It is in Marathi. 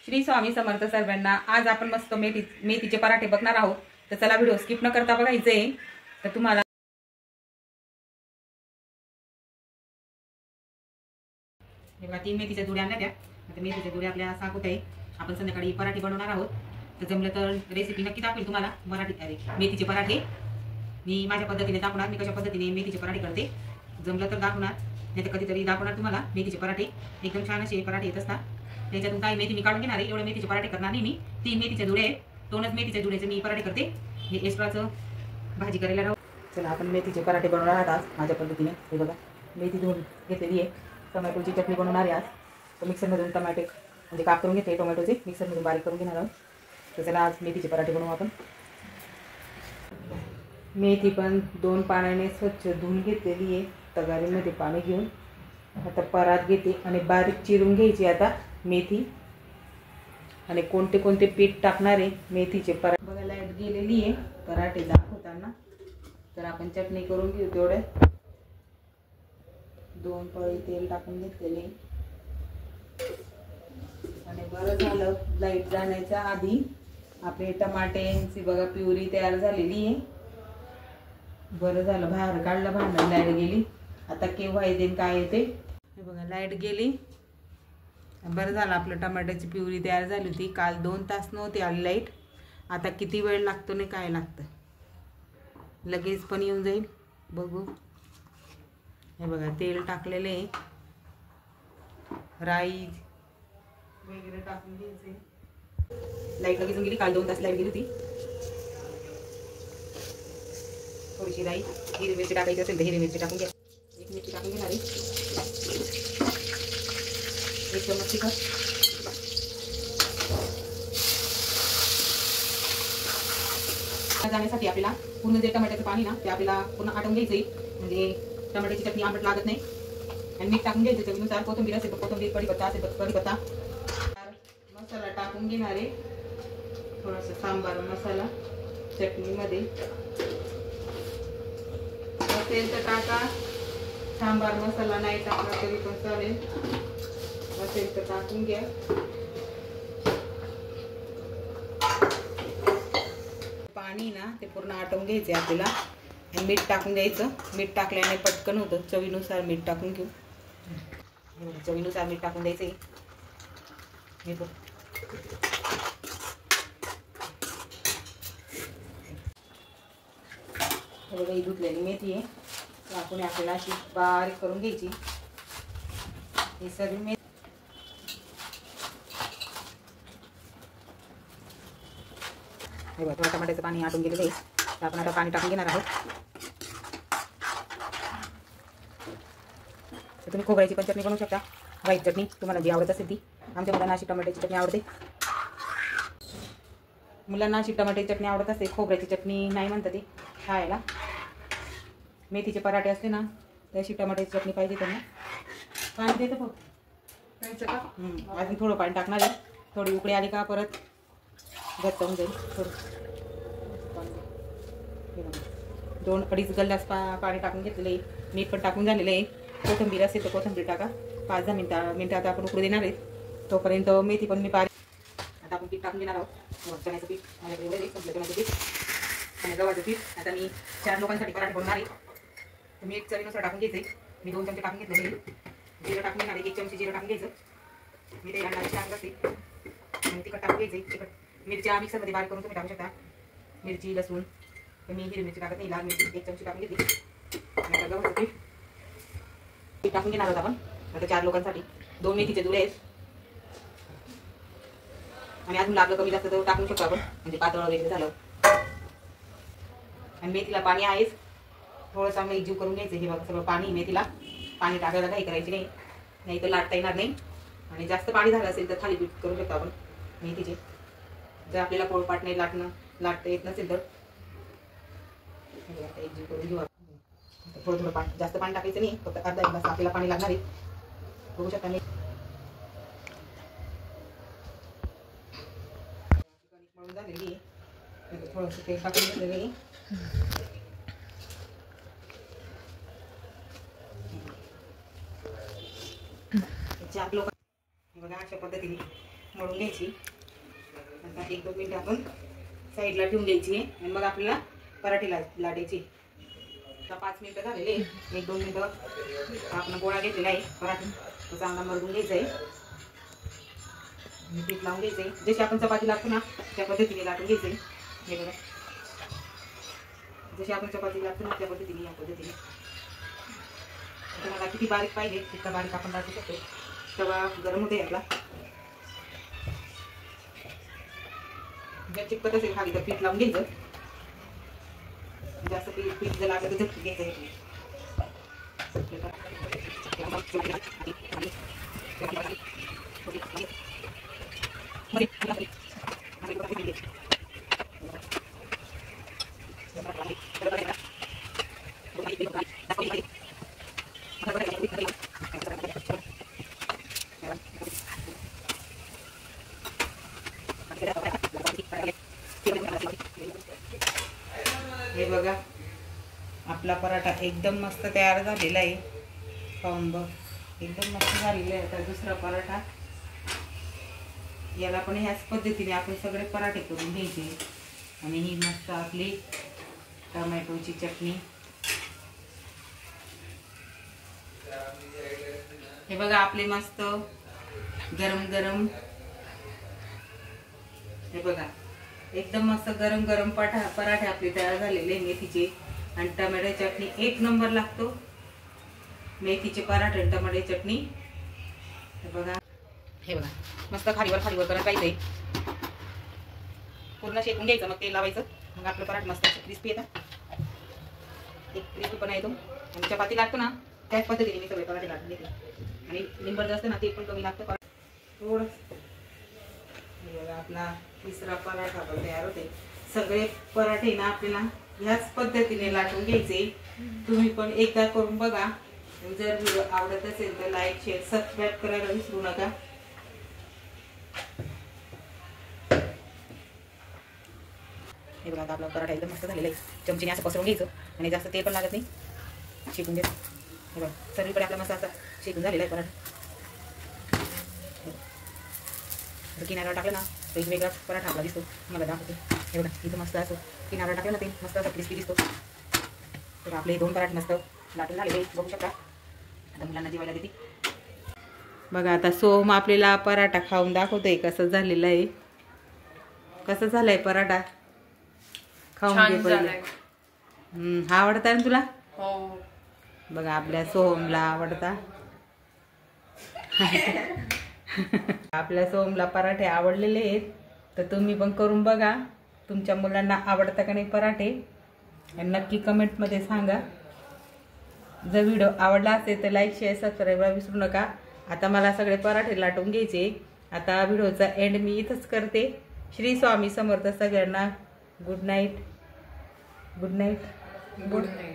श्री स्वामी समर्थ सर्वांना। आज आपण मस्त मेथीचे पराठे बघणार आहोत, तर चला व्हिडिओ स्किप न करता बघायचे। तर तुम्हाला बघा 3 मेथीच्या जुड्या आणल्या त्या। आता मेथीच्या जुड्या आपल्या साकूत आहे, आपण संध्याकाळी पराठे बनवणार आहोत। तर जमलं तर रेसिपी नक्की दाखवेल तुम्हाला मेथीचे पराठे। मी माझ्या पद्धतीने दाखवणार, मी कशा पद्धतीने मेथीचे पराठे करते। जमलं तर दाखवणार, नाही तर कधीतरी दाखवणार तुम्हाला मेथीचे पराठे। एकदम छान असे पराठे येत असतात। त्याच्यातून काही मेथी मी काढून घेणार आहे, एवढे मेथीचे पराठे करणार नाही मी। 3 मेथीचे जुडे आहेत, 2च मेथीच्या जुड्याचे मी पराठे करते। हे एक्स्ट्राचं भाजी करायला राहू। चला आपण मेथीचे पराठे बनवणार आहोत आज माझ्या पद्धतीने। हे बघा मेथी धुवून घेतलेली आहे। टोमॅटोची चटणी बनवणार आहे आज। तर मिक्सरमधून टोमॅटो म्हणजे काप करून घेते, टोमॅटोचे मिक्सरमधून बारीक करून घेणार आहोत। तर चला आज मेथीचे पराठे बनवू आपण। मेथी पण 2 पाण्याने स्वच्छ धुवून घेतलेली आहे। तगारीमध्ये पाणी घेऊन आता परात घेते आणि बारीक चिरून घ्यायची आता मेथी। आणि कोणते कोणते पीठ टाकणार आहे मेथीचे पराठे बघा लाईट गेलेली आहे पराठे दाखवताना। तर आपण चटणी करून घेऊ। तेवढे 2 पळी तेल टाकून घेतलेले आणि बरं झालं लाईट जाण्याच्या आधी आपले टमाट्यांची बघा प्युरी तयार झालेली आहे। बरं झालं बाहेर काढलं भांडण, लाईट गेली। आता केव्हा येते काय येते हे बघा लाईट गेली। बरं झालं आपलं टमाट्याची प्युरी तयार झाली होती। काल 2 तास नव्हती आली लाईट। आता किती वेळ लागतो नाही काय लागतं, लगेच पण येऊन जाईल बघू। हे बघा तेल टाकलेले, राई वगैरे टाकून घ्यायचे। लाईट लगेच गेली, काल 2 तास लाईट गेली होती। थोडीशी राई, हिरवी मिरची टाकायची असेल तर हिरवी मिरची टाकून घ्या। 1 मिरची टाकून घेणार आहे, 1 चमच तिखट, जाण्यासाठी आपल्याला पूर्ण जे टमाट्याचं पाणी ना ते आपल्याला पूर्ण आटवून घ्यायचं, म्हणजे टमाट्याची चटणी आंबट लागत नाही। आणि मीठ टाकून घ्यायचं चवीनुसार। कोथिंबीर असेल तर कोथिंबीर, कढीपत्ता असेल तर कढीपत्ता। मसाला टाकून घेणार आहे, थोडासा सांबार मसाला चटणीमध्ये असेल तर टाका। सांबार मसाला नाही टाकला तरी पण चालेल, असेल तर टाकून घ्या। पाणी ना ते पूर्ण आटवून घ्यायचे आपल्याला आणि मीठ टाकून द्यायचं। मीठ टाकल्याने पटकन होतं। चवीनुसार मीठ टाकून घेऊ, चवीनुसार मीठ टाकून द्यायचं। हे बघ बघा ही धुतलेली मेथी आहे, आपण आपल्याला अशी बारीक करून घ्यायची। ही सगळी मेथी हे बघा टमाट्याचं पाणी आटून गेलेलं आहे, तर आपण आता पाणी टाकून घेणार आहोत। तर तुम्ही खोबऱ्याची पण चटणी बनवू शकता, व्हाईट चटणी तुम्हाला जी आवडत असेल ती। आमच्या मुलांना अशी टमाट्याची चटणी आवडते, मुलांना अशी टमाट्याची चटणी आवडत असते, खोबऱ्याची चटणी नाही म्हणतात ते खायला। मेथीचे पराठे असते ना तर अशी टमाट्याची चटणी पाहिजे त्यांना। पाणी देतं फक्त का अजून थोडं पाणी टाकणार आहे। थोडी उकळी आली का परत घट्ट होऊन जाईल थोडं। 2-2.5 ग्लास पाणी टाकून घेतलेलं आहे। मीठ पण टाकून झालेलं आहे। कोथिंबीर असेल तर कोथिंबीर टाका। 5-10 मिनिटात आपण उकळू देणार आहे, तोपर्यंत मेथी पण मी आता आपण पीठ टाकून घेणार आहोत। चण्याचं पीठ माझ्याकडे संपलं, चण्याचं पीठ आणि गव्हाचं पीठ। आता मी 4 लोकांसाठी पराठे बनवणार आहे, तर मी 1 चवीनुसार टाकून घ्यायचं आहे। मी 2 चमचे टाकून घेतले, जिरं टाकून घेणार आहे, 1 चमचे जिरं टाकून घ्यायचं। मी ते आणणार टाकत असते आणि तिखट टाकून घ्यायचं। तिखट मिरच्या मिक्सरमध्ये बारीक करून तुम्ही टाकू शकता, मिरची लसूण। तर मी हिरवी मिरची टाकत नाही, लाल मिरची 1 चमचे टाकून घेतली। आणि आता गव्हाचं पीठ टाकून घेणार आहोत आपण। आता 4 लोकांसाठी 2 मेथीचे जुडे आहेत, आणि अजून लागलं कमी जास्त तर टाकू शकतो आपण, म्हणजे पातळ वगैरे झालं। आणि मेथीला पाणी आहेच, थोडं चांगलं एकजीव करून घ्यायचं। हे बघा सगळं पाणी मेथीला, पाणी टाकायला काही करायची नाही, नाही तर लाटता येणार नाही। आणि जास्त पाणी झालं असेल तर थालीपीठ करू शकतो आपण मेथीचे, जर आपल्याला पोळपाट नाही लाटता येत नसेल तर। एकजीव करून घेऊ आपण। थोडं पाणी, जास्त पाणी टाकायचं नाही, फक्त अर्धा 1 ग्लास आपल्याला पाणी लागणार आहे। बघू शकता मी मळून झालेली आहे, थोडंसं तेल टाकून घेतलेलं आहे। बघा अशा पद्धतीने मळून घ्यायची. आता 1-2 मिनिटं आपण साईडला ठेवून द्यायची आणि मग आपल्याला पराठे लाटायची. आता 5 मिनिटं झालेले. 1-2 मिनिटं आपण गोळा घेतलेला आहे पराठे, तो चांगला मळून घ्यायचा आहे. पीठ लावून घ्यायचंय. जशी आपण चपाती लागतो ना त्या पद्धतीने लाटून घ्यायचंय. हे बघा, जशी आपण चपाती लागतो ना त्या पद्धतीने, या पद्धतीने. तुम्हाला किती बारीक पाहिजे तितका बारीक आपण लाटू शकतो. तवा गरम होते आपला. जर चिकट असेल खाली तर पीठ लावून घ्यायचं. जास्त पीठ जर लागलं तर झटकून घ्यायचं. हे बघा, आपला पराठा एकदम मस्त तयार झालेला आहे. पाहून बघ, एकदम मस्त झालेला आहे. आता दुसरा पराठा, याला पण ह्याच पद्धतीने आपण सगळे पराठे करून घ्यायचे. आणि ही मस्त आपली टोमॅटोची चटणी. हे बघा, आपले मस्त गरम गरम, हे बघा एकदम मस्त गरम गरम पराठे आपले तयार झालेले मेथीचे. आणि टोमॅटो चटणी एक नंबर लागतो. मेथीचे पराठे आणि टोमॅटो चटणी. हे बघा, हे बघा मस्त खालीवर करत राहायचंय. पूर्ण शेकून घ्यायचं, मग तेल लावायचं. मग आपलं पराठा मस्त क्रिस्पी येतात. एक क्रिस्पी पण येतो. आणि चपाती लागतो ना त्याच पद्धतीने मी सगळे पराठे लाटून घेते. आणि लिंबर जास्त ना ते पण कमी लागतं थोडं. हे बघा, आपला तिसरा पराठा पण तयार होते. सगळे पराठे ना आपल्याला ह्याच पद्धतीने लाटून घ्यायचे. तुम्ही पण एकदा करून बघा. जर व्हिडिओ आवडत असेल तर लाईक, शेअर, सबस्क्राईब करायला विसरू नका. हे बघा, आपला पराठा एकदम मस्त झालेला आहे. चमचीने असं पसरवून घ्यायचं आणि जास्त तेल पण लागत नाही. शेकून घ्यायचं. हे बघा, सर्वीकडे आपला मस्त असा शेकून झालेला आहे पराठा. किनाऱ्यावर टाकलं ना तर एक वेगळा पराठा आपला दिसतो. मला दाखवते. हे बघा, इथं मस्त असं किनाऱ्यावर टाकलं ना ते मस्त असं क्रिस्पी दिसतो. तर आपले 2 पराठे मस्त लाटून झालेले बघू शकता. आता मुलांना जेवायला देते. बघा, आता सोम आपल्याला पराठा खाऊन दाखवतोय कसं झालेलं आहे. कसं झालंय पराठा? खाऊन घे पहिले. हा आवडता ना तुला? हो. बघा, आपल्या सोहमला आवडता. आपल्या सोहमला पराठे आवडलेले आहेत. तर तुम्ही पण करून बघा. तुमच्या मुलांना आवडतं का नाही पराठे आणि नक्की कमेंटमध्ये सांगा. जर व्हिडिओ आवडला असेल तर लाईक, शेअर, सबस्क्राईब विसरू नका. आता मला सगळे पराठे लाटून घ्यायचे. आता व्हिडिओचा एंड मी इथंच करते. श्री स्वामी समर्थ सगळ्यांना. Good night. Good night. Good night.